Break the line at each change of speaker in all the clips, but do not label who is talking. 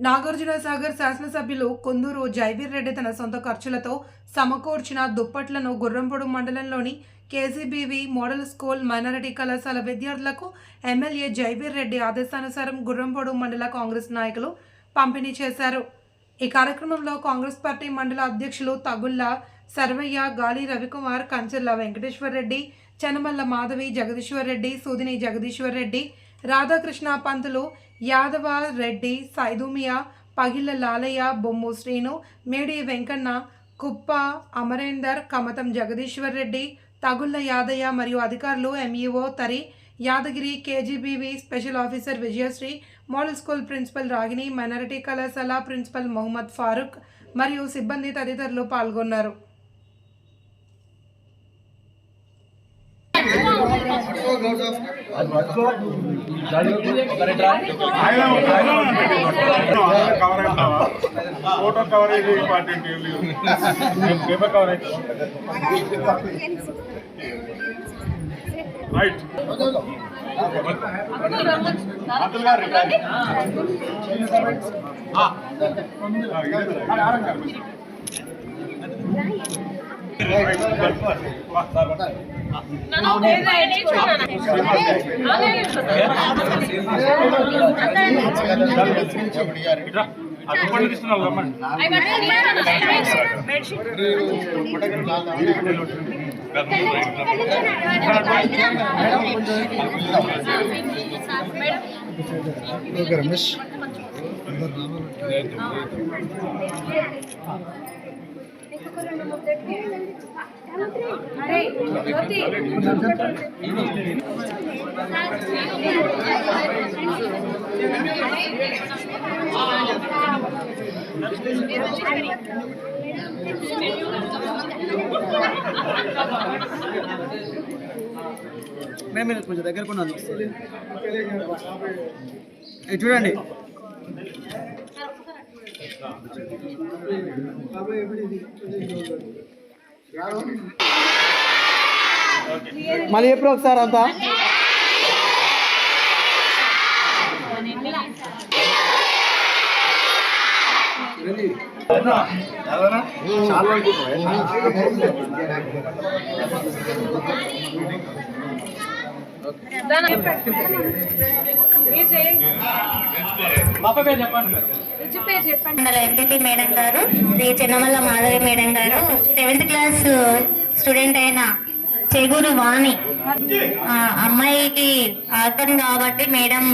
నాగార్జునసాగర్ శాసనసభ్యులు కొందూరు జైవీర్ రెడ్డి తన సొంత ఖర్చులతో సమకూర్చిన దుప్పట్లను గుర్రంపొడు మండలంలోని కేజీబీవీ మోడల్ స్కూల్ మైనారిటీ కళాశాల విద్యార్థులకు ఎమ్మెల్యే జైవీర్ రెడ్డి ఆదేశానుసారం గుర్రంపొడు మండల కాంగ్రెస్ నాయకులు పంపిణీ చేశారు. ఈ కార్యక్రమంలో కాంగ్రెస్ పార్టీ మండల అధ్యక్షులు తగుల్లా సర్వయ్య, గాలి రవికుమార్, కంచెర్ల వెంకటేశ్వర్ రెడ్డి, చెనమల్ల మాధవి, జగదీశ్వర్ రెడ్డి, సూదిని జగదీశ్వర్ రెడ్డి, రాధాకృష్ణ పంతులు, యాదవ రెడ్డి, సైదుమియా, పగిళ్ళ లాలయ్య, బొమ్ము శ్రీను, మేడి వెంకన్న, కుప్ప అమరేందర్, కమతం జగదీశ్వర్ రెడ్డి, తగుళ్ళ యాదయ్య మరియు అధికారులు, MEO Tari Yadagiri, KGBV special officer Vijayashree, model school principal Ragini, minority కళాశాల ప్రిన్సిపల్ మొహమ్మద్ ఫారూక్ మరియు సిబ్బంది తదితరులు పాల్గొన్నారు.
Photo coverage important, paper coverage right. Abdul గారు రమేష్
మేము కొంచెం దగ్గర కూడా చూడండి. మళ్ళీ ఎప్పుడు ఒకసారి అంతా
ఎంపీపీ మేడం గారు, శ్రీ చెన్నమల్ల మాధవి మేడం గారు, 7th క్లాస్ స్టూడెంట్ అయిన చెగురు వాణి అమ్మాయికి ఆర్పన్ కాబట్టి మేడం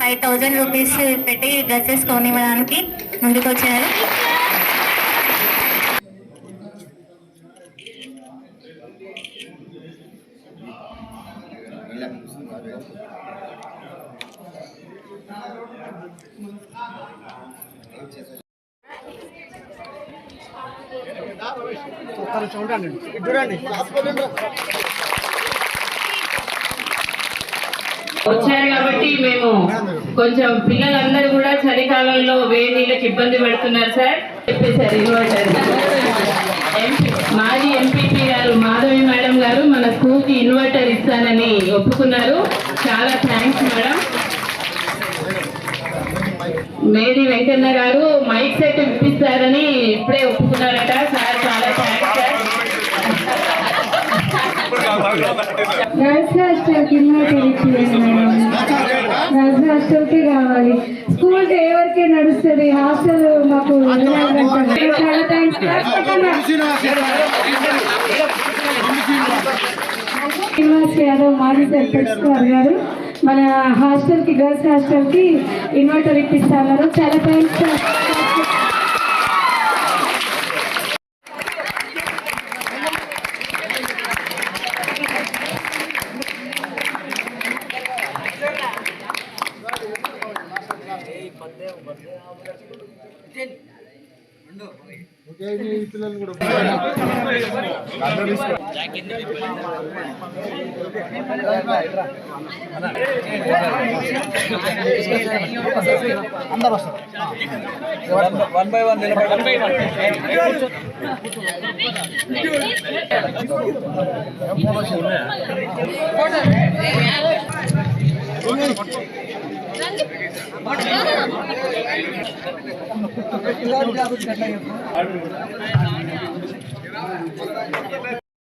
5000 రూపీస్ పెట్టి డ్రెస్సెస్ కొనివ్వడానికి ముందుకు వచ్చారు.
వచ్చారు కాబట్టి మేము కొంచెం పిల్లలందరూ కూడా చలికాలంలో వేడి నీళ్ళకి ఇబ్బంది పెడుతున్నారు సార్ చెప్పేశారు. ఇన్వర్టర్ మాజీ ఎంపీపీ గారు మాధవి మేడం గారు మన స్కూల్కి ఇన్వర్టర్ ఇస్తానని ఒప్పుకున్నారు. చాలా థ్యాంక్స్ మేడం. మేడి వెంకన్న గారు మైక్ సెట్ ఇప్పిస్తారని ఇప్పుడే ఒప్పుకున్నారట సార్. చాలా థ్యాంక్స్ సార్.
హాస్టల్కి కావాలి, స్కూల్ ఎవరికి నడుస్తుంది, హాస్టల్ మాకు శ్రీనివాస్ యాదవ్ మాజీ సర్పంచ్ గారు మన హాస్టల్కి, గర్ల్స్ హాస్టల్కి ఇన్వర్టర్ ఇప్పిస్తున్నారు. చాలా థ్యాంక్స్ సార్.
పిల్లలు కూడా
అందరు వస్తారు. 1 by 1 నిలబడి
రండి
పిల్లలు జాబ్